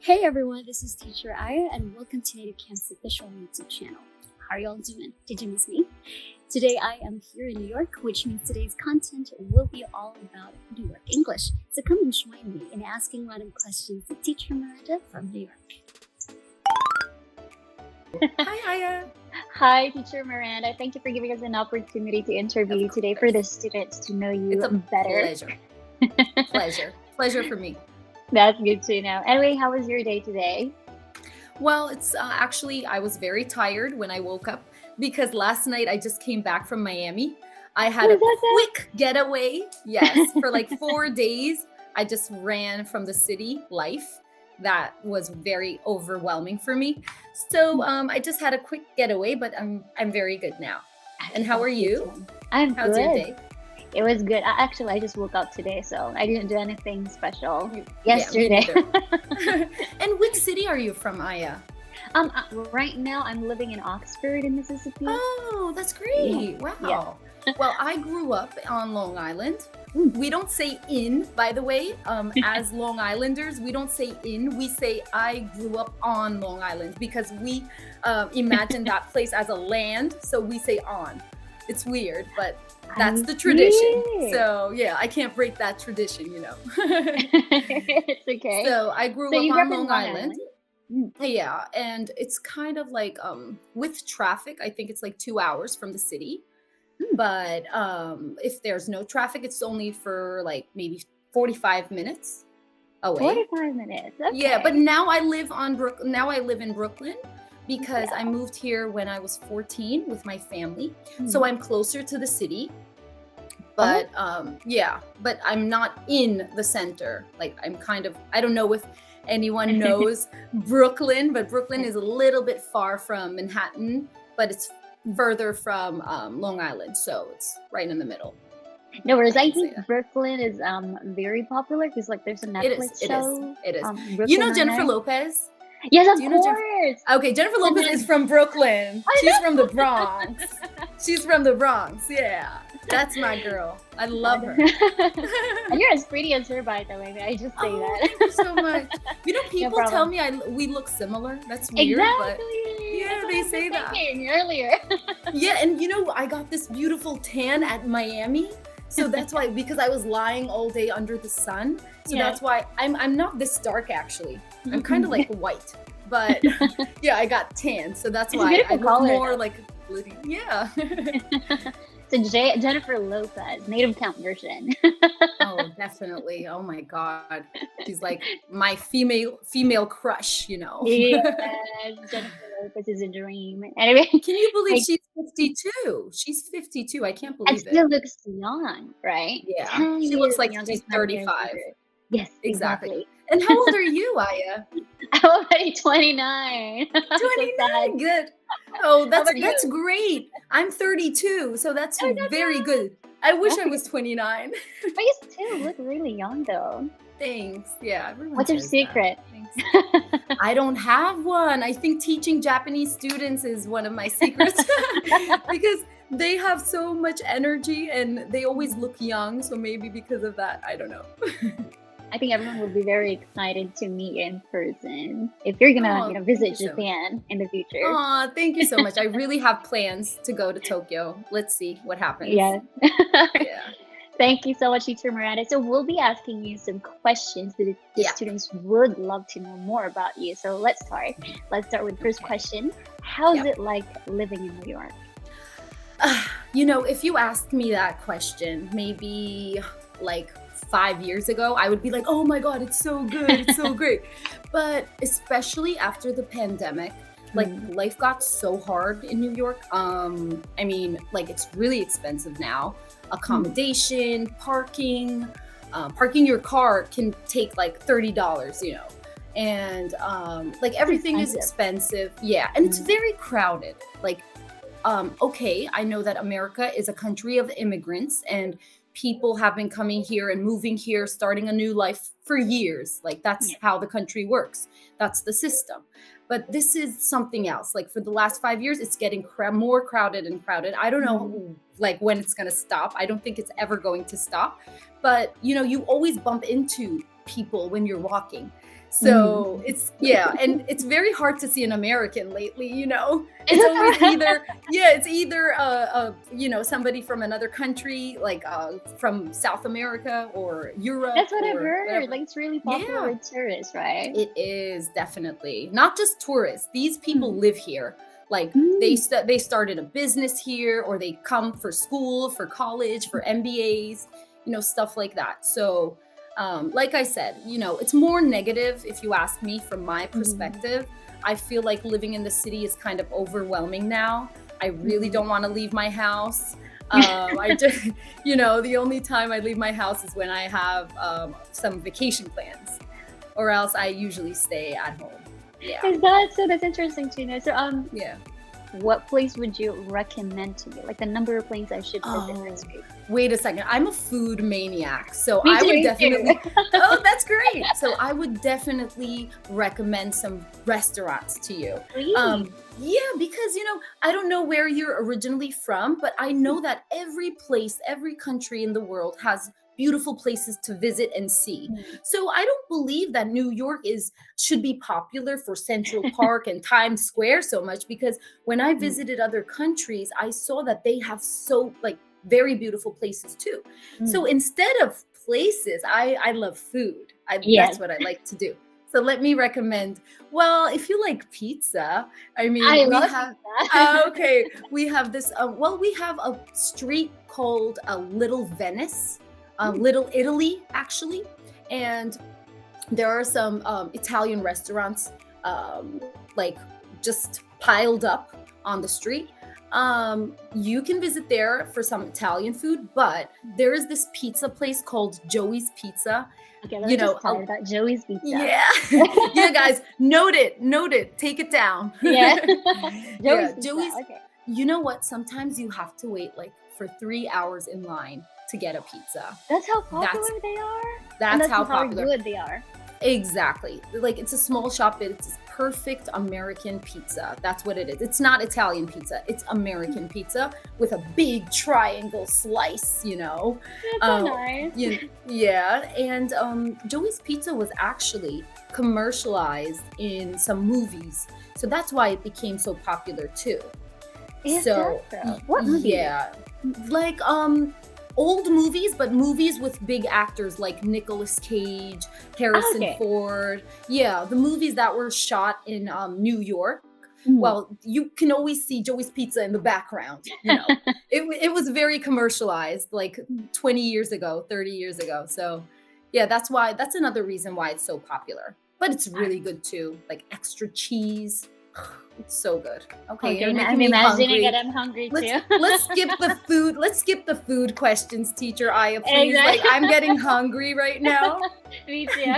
Hey everyone, this is Teacher Aya and welcome to Native Camp's official YouTube channel. How are y'all doing? Did you miss me? Today I am here in New York, which means today's content will be all about New York English. So come and join me in asking random questions to Teacher Miranda from New York. Hi, Aya. Hi, Teacher Miranda. Thank you for giving us an opportunity to interview you today for the students to know you better. Pleasure for me. That's good to know. Anyway, how was your day today? Well, it's actually, I was very tired when I woke up because last night I just came back from Miami. I had a quick getaway. Yes, for like 4 days. I just ran from the city life. That was very overwhelming for me. So I just had a quick getaway, but I'm very good now. And how are you? I'm good. How's your day? It was good. I just woke up today, so I didn't do anything special yesterday. And which city are you from, Aya? Right now I'm living in Oxford in Mississippi. Oh, that's great. Yeah. Wow. Yeah. Well, I grew up on Long Island. We don't say in, by the way, as Long Islanders, we don't say in, we say I grew up on Long Island because we imagine that place as a land, so we say on. It's weird, but that's the tradition. So yeah, I can't break that tradition, you know. It's okay. So I grew up on Long Island. Yeah, and it's kind of like with traffic, I think it's like 2 hours from the city. But if there's no traffic, it's only for like maybe 45 minutes away. 45 minutes. Okay. Yeah, but now I live in Brooklyn because I moved here when I was 14 with my family. So I'm closer to the city. But but I'm not in the center. Like I'm kind of, I don't know if anyone knows Brooklyn, but Brooklyn is a little bit far from Manhattan, but it's further from Long Island, so it's right in the middle. No worries. I think Brooklyn is very popular because like there's a Netflix show. It is. You know Jennifer Lopez? Yes, of course. Okay, Jennifer Lopez is from Brooklyn. She's from the Bronx. Yeah. That's my girl. I love her. And you're as pretty as her, by the way. May I just say that? Thank you so much. You know, people tell me we look similar. That's weird, but yeah, they say that. Earlier. Yeah, and you know, I got this beautiful tan at Miami. So that's why, because I was lying all day under the sun. So that's why I'm not this dark actually. I'm kind of like white, but yeah, I got tan. So that's why I look more like yeah. So Jennifer Lopez, native count version. Oh, definitely. Oh my God. She's like my female crush, you know. Yes, Jennifer Lopez is a dream. Anyway, can you believe she's 52? She's 52. I can't believe it. And still looks young, right? Yeah. She looks like she's 35. Yes, exactly. And how old are you, Aya? I'm already 29. 29. Good. Oh, that's great. I'm 32, so that's very good. I wish I was 29. But you still look really young, though. Thanks. Yeah. What's your secret? I don't have one. I think teaching Japanese students is one of my secrets because they have so much energy and they always look young. So maybe because of that, I don't know. I think everyone will be very excited to meet you in person if you're gonna visit Japan in the future. Oh, thank you so much. I really have plans to go to Tokyo. Let's see what happens. Yeah. Yeah. Thank you so much, Teacher Miranda. So we'll be asking you some questions that the students would love to know more about you. So let's start. Let's start with the first question. How's it like living in New York? You know, if you asked me that question, maybe like 5 years ago, I would be like, oh my God, it's so good. It's so great. But especially after the pandemic, like life got so hard in New York. I mean, like it's really expensive now. Accommodation, parking your car can take like $30, you know. And like everything is expensive. Yeah. And it's very crowded. Like, okay, I know that America is a country of immigrants and people have been coming here and moving here, starting a new life for years. Like that's how the country works. That's the system. But this is something else. Like for the last 5 years, it's getting more crowded and crowded. I don't know like when it's going to stop. I don't think it's ever going to stop. But, you know, you always bump into people when you're walking. So and it's very hard to see an American lately, It's always either somebody from another country, like from South America or Europe. That's what I've or heard. whatever. Like it's really popular with tourists, right? It is definitely not just tourists. These people live here. Like they started a business here, or they come for school, for college, for MBAs, stuff like that. So like I said, it's more negative if you ask me from my perspective. I feel like living in the city is kind of overwhelming now. I really don't want to leave my house. I just, the only time I leave my house is when I have some vacation plans, or else I usually stay at home. Yeah. That's interesting to know. So what place would you recommend to me? Like the number of places I should visit this week? Wait a second. I'm a food maniac. So Me I too, would me definitely too. Oh, that's great. So I would definitely recommend some restaurants to you. Really? Yeah, because I don't know where you're originally from, but I know that every place, every country in the world has beautiful places to visit and see. So I don't believe that New York should be popular for Central Park and Times Square so much, because when I visited other countries, I saw that they have very beautiful places too. So instead of places, I love food. That's what I like to do. So let me recommend, well, if you like pizza, I mean, I love pizza. Okay, we have this, we have a street called Little Venice. Little Italy, actually, and there are some Italian restaurants just piled up on the street. You can visit there for some Italian food, but there is this pizza place called Joey's Pizza. Okay, let's just call it that, Joey's Pizza. Yeah, yeah, guys, note it, take it down. Yeah, Joey's. Okay. You know what? Sometimes you have to wait for 3 hours in line to get a pizza. That's how popular they are? That's how popular. Good they are. Exactly. It's a small shop, but it's perfect American pizza. That's what it is. It's not Italian pizza. It's American pizza with a big triangle slice, That's so nice. Yeah. And Joey's Pizza was actually commercialized in some movies. So that's why it became so popular too. Is that so? What movie? Yeah. Old movies, but movies with big actors like Nicolas Cage, Harrison Ford. Yeah, the movies that were shot in New York. Well, you can always see Joey's Pizza in the background. It was very commercialized 20 years ago, 30 years ago. So yeah, that's another reason why it's so popular. But it's really good too, like extra cheese. It's so good. Okay, I'm imagining it. I'm hungry too. Let's skip the food. Let's skip the food questions, teacher Aya, please. Exactly. I'm getting hungry right now. Me too.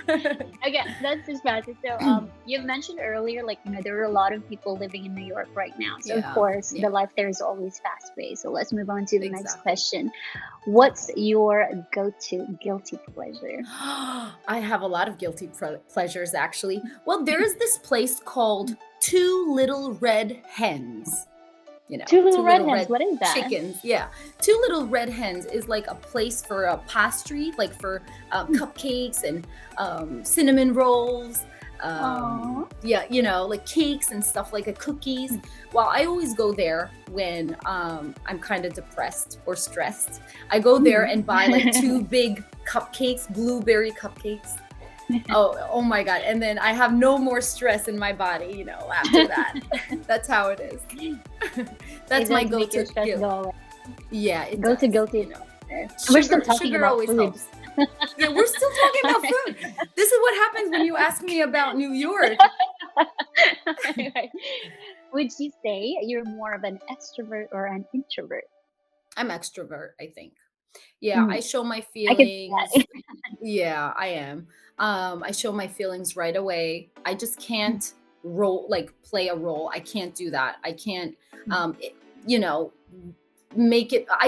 Okay, that's just bad. So, you mentioned earlier, there are a lot of people living in New York right now. So, of course, the life there is always fast-paced. So, let's move on to the next question. What's your go-to guilty pleasure? I have a lot of guilty pleasures, actually. Well, there is this place called Two Little Red Hens. Two little red hens. What is that? Chickens. Yeah. Two Little Red Hens is like a place for a pastry, like for cupcakes and cinnamon rolls. Like cakes and stuff, like cookies. Well, I always go there when I'm kind of depressed or stressed. I go there and buy 2 big cupcakes, blueberry cupcakes. Oh my God. And then I have no more stress in my body, after that. That's how it is. That's my go-to guilt. Yeah, it go-to guilty. We're still talking about food. Helps. Yeah, we're still talking about food. This is what happens when you ask me about New York. Would you say you're more of an extrovert or an introvert? I'm extrovert, I think. Yeah, I show my feelings. Yeah, I am. I show my feelings right away. I just can't play a role. I can't do that. I can't, I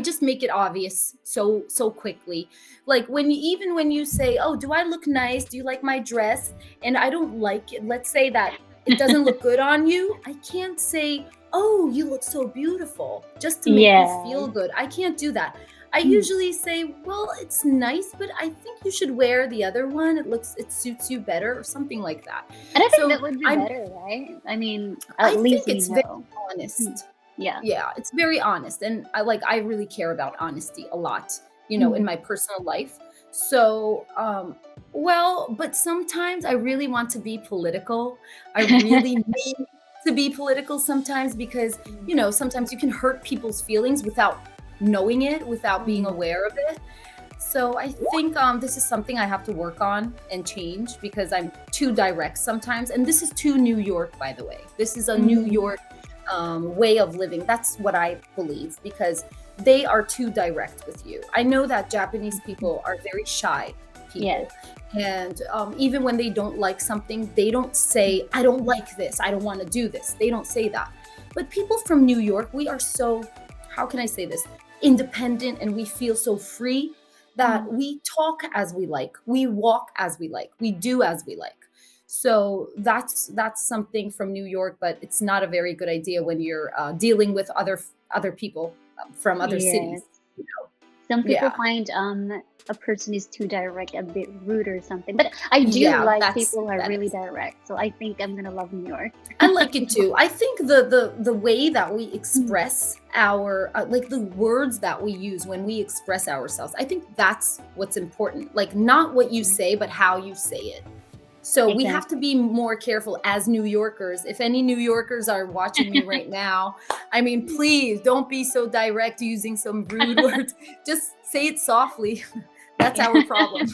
just make it obvious so quickly. Like when you say, oh, do I look nice? Do you like my dress? And I don't like it. Let's say that it doesn't look good on you. I can't say, oh, you look so beautiful, just to make you feel good. I can't do that. I usually say, well, it's nice, but I think you should wear the other one. It suits you better, or something like that. And I think So that would be I'm, better, right? I mean, I at least think we it's very know. honest. Yeah. Yeah, it's very honest. And I really care about honesty a lot, in my personal life. So, but sometimes I really want to be political. I really need to be political sometimes because, sometimes you can hurt people's feelings without knowing it, without being aware of it. So I think this is something I have to work on and change because I'm too direct sometimes. And this is too New York, by the way. This is a New York way of living. That's what I believe because they are too direct with you. I know that Japanese people are very shy people. Yes. And even when they don't like something, they don't say, I don't like this. I don't want to do this. They don't say that. But people from New York, we are so, how can I say this? Independent, and we feel so free that we talk as we like, we walk as we like, we do as we like. So that's something from New York, but it's not a very good idea when you're dealing with other people from other cities. Yes. Some people Yeah, find a person is too direct, a bit rude or something. But I do yeah, like that's people who are that really is. direct. So I think I'm gonna love New York. I like it too. I think the way that we express our like the words that we use when we express ourselves, I think that's what's important. Like not what you say, but how you say it. So we have to Exactly. be more careful as New Yorkers. If any New Yorkers are watching me right now, I mean, please don't be so direct using some rude words. Just say it softly. That's our problem.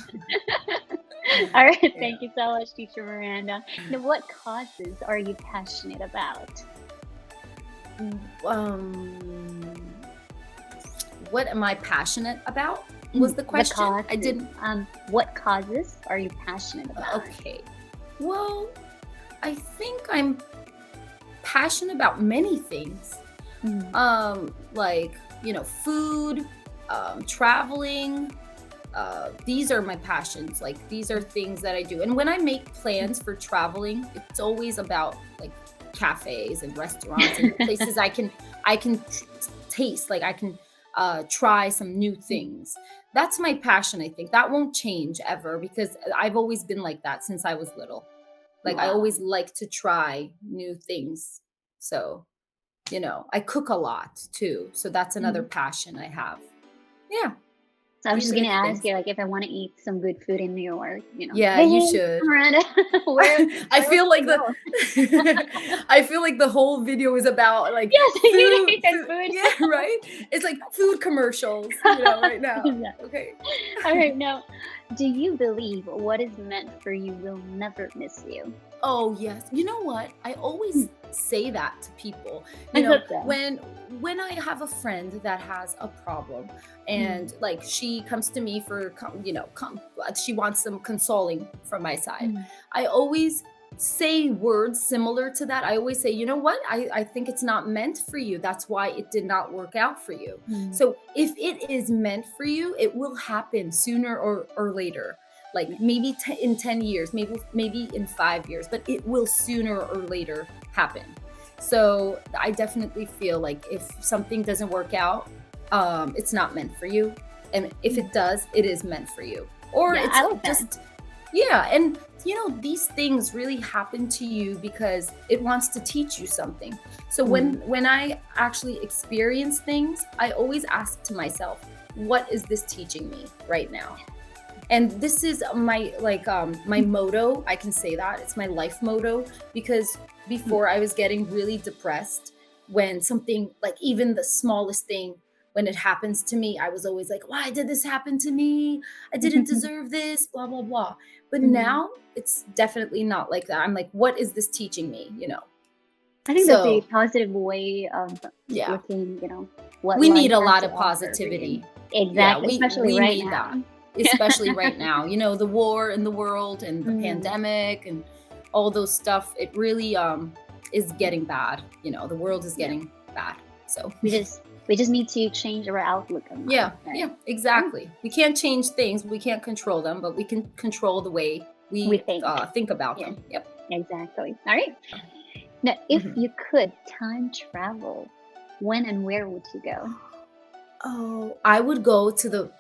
All right. Yeah. Thank you so much, Teacher Miranda. Now, what causes are you passionate about? Um, what am I passionate about? Was the The question? I causes. didn't. What causes are you passionate about? Okay. Well, I think I'm passionate about many things. Like, food, traveling. These are my passions. Like these are things that I do. And when I make plans for traveling, it's always about like cafes and restaurants and places I can taste. Like I can try some new things. That's my passion. I think that won't change ever because I've always been like that since I was little. Like I Wow. always like to try new things. So, I cook a lot too. So that's another passion I have. Yeah, So I'm these just are gonna the ask things. you, like, if I want to eat some good food in New York, Yeah, hey, you hey, should. Miranda, where I where would feel like you go? I feel like the whole video is about like Yes, you food, need good food. food. Yeah, right? It's like food commercials, right now. Exactly. Okay. All right, now, do you believe what is meant for you will never miss you? Oh yes. You know what? I always say that to people. I thought so. When I have a friend that has a problem and like she comes to me for she wants some consoling from my side. I always say words similar to that. I always say, you know what? I think it's not meant for you. That's why it did not work out for you. So if it is meant for you, it will happen sooner or later. Like maybe in 10 years, maybe in 5 years, but it will sooner or later happen. So I definitely feel like if something doesn't work out, it's not meant for you. And if it does, it is meant for you. Or Yeah, it's I like that. just, yeah. And these things really happen to you because it wants to teach you something. So when I actually experience things, I always ask to myself, what is this teaching me right now? And this is my my motto. I can say that it's my life motto because before I was getting really depressed when something like even the smallest thing when it happens to me, I was always like, why did this happen to me? I didn't deserve this, blah blah blah. But now it's definitely not like that. I'm like, what is this teaching me? I think that's a So positive way of yeah, looking, what we life need a has lot to of offer for you. positivity. Yeah, Exactly, especially we right need that, now. especially right now. The war in the world and the pandemic and all those stuff. It really is getting bad. The world is Yeah. getting bad. So We just need to change our outlook on life, yeah, right? exactly. We can't change things. We can't control them, but we can control the way We we think. think about Yeah, them. Yep. exactly. All right. Now, if Mhm. you could time travel, when and where would you go? Oh, I would go to the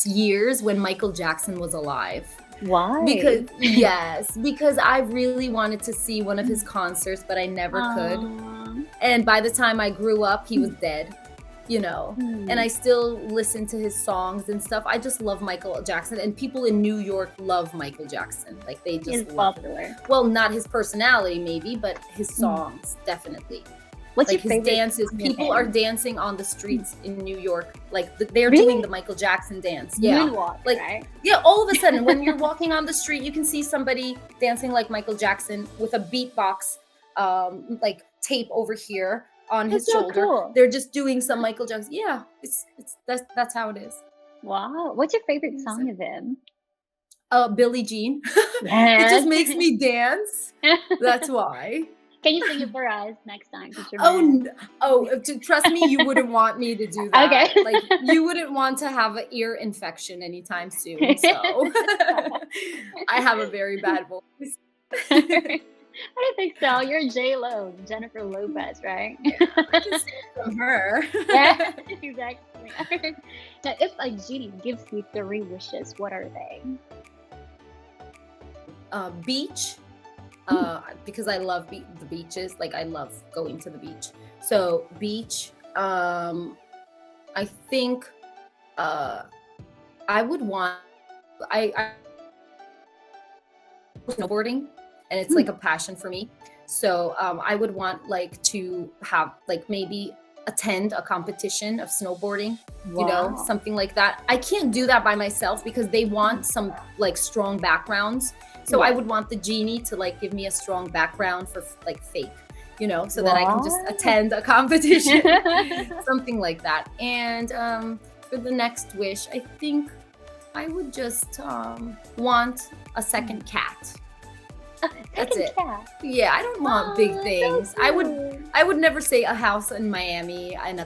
years when Michael Jackson was alive. Why? Because I really wanted to see one of his concerts, but I never could. And by the time I grew up, he was dead, and I still listen to his songs and stuff. I just love Michael Jackson, and people in New York love Michael Jackson. Like, they just He's love popular. him. Well, not his personality maybe, but his songs, definitely. What's Like your his favorite dances, song of people him? are dancing on the streets in New York. Like, they're Really? doing the Michael Jackson dance. Yeah. Moonwalk, Like, right? yeah, all of a sudden, when you're walking on the street, you can see somebody dancing like Michael Jackson with a beatbox, like tape over here on his That's so shoulder. cool. They're just doing some Michael Jackson. Yeah, that's how it is. Wow. What's your favorite song of him? Billie Jean. It Yes. just makes me dance. That's why. Can you sing it for us next time? Teacher Oh, Miranda? trust me, you wouldn't want me to do that. Okay. Like, you wouldn't want to have an ear infection anytime soon. So I have a very bad voice. I don't think so. You're J-Lo, Jennifer Lopez, right? I can see it from her. Yeah, exactly. Now, if a genie gives you 3 wishes, what are they? Beach. Because I love the beaches. Like, I love going to the beach. So beach. I think I would want. I snowboarding, and it's like a passion for me. So I would want like to have like maybe attend a competition of snowboarding, Wow. something like that. I can't do that by myself because they want some like strong backgrounds. So I would want the genie to like give me a strong background for like fake, so that I can just Wow. attend a competition, something like that. And for the next wish, I think I would just want a second cat. That's Second it. cat. Yeah, I don't want big things. I would never say a house in Miami and a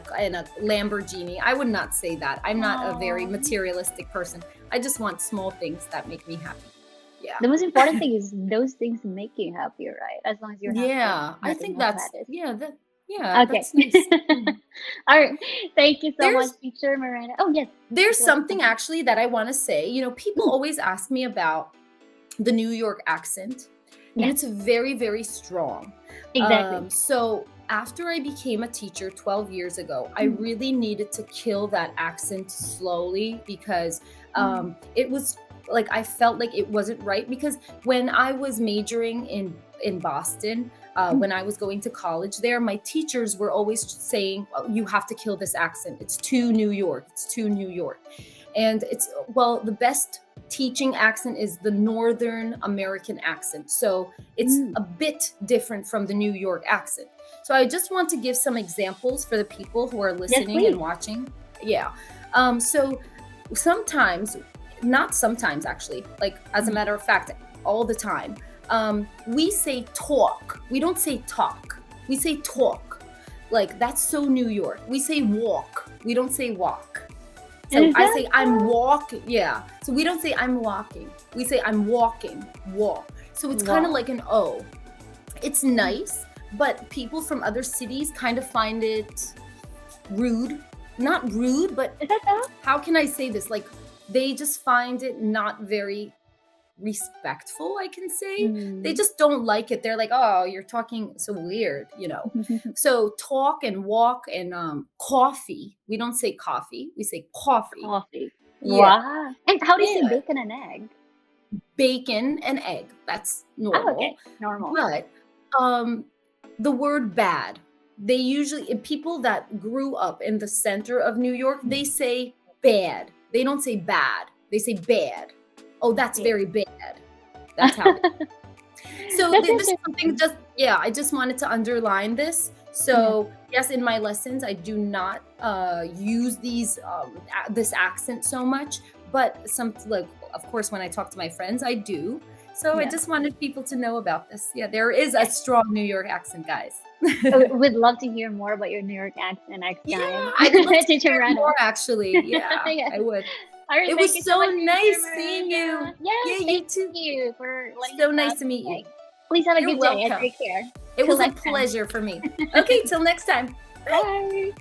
Lamborghini. I would not say that. I'm not a very Aw. materialistic person. I just want small things that make me happy. Yeah. The most important thing is those things make you happy, right? As long as you're happy. Yeah, I nothing think else that's matters. yeah, Okay. that's nice. Mhm. All right. Thank you so There's- much, Teacher Miranda. Oh, yes. There's Yes. something actually that I want to say. People always ask me about the New York accent, Yeah. and it's very, very strong. Exactly. So after I became a teacher 12 years ago, I really needed to kill that accent slowly because it was like I felt like it wasn't right. Because when I was majoring in Boston, when I was going to college there, my teachers were always saying, "Oh, you have to kill this accent. It's too New York. It's too New York." And the best teaching accent is the Northern American accent. So it's a bit different from the New York accent. So I just want to give some examples for the people who are listening please. and watching. Yeah. So sometimes, not sometimes actually, like as a matter of fact, all the time, we say talk. We don't say talk. We say talk. Like, that's so New York. We say walk. We don't say walk. So Is I that say I'm walking. Yeah. So we don't say I'm walking. We say I'm walking. Walk. So it's kind of like an O. It's nice, but people from other cities kind of find it rude. Not rude, but Is that so? how can I say this? Like, they just find it not very respectful, I can say. They just don't like it. They're like, "Oh, you're talking so weird," So talk and walk and coffee. We don't say coffee. We say coffee. Coffee. Yeah. Wow. And how do you say Yeah. bacon and egg? Bacon and egg. That's normal. Oh, okay. Normal. But the word bad, they usually, people that grew up in the center of New York, they say bad. They don't say bad. They say bad. Oh, that's very bad. That's how. So That's this is something I just wanted to underline this. So yes, in my lessons, I do not use this accent so much, but of course, when I talk to my friends, I do. So I just wanted people to know about this. Yeah, there is a strong New York accent, guys. We'd love to hear more about your New York accent next time. Yeah, I'd love to Teacher hear Miranda. more, actually. Yeah, Yes. I would. All right, It thank was you so much, Teacher nice Miranda. seeing you. Yes, Yeah, you thank too. you for letting So us nice know to meet you. today. Please have a You're good day and welcome. take care. It Till was a next time. pleasure for me. Okay, till next time. Bye.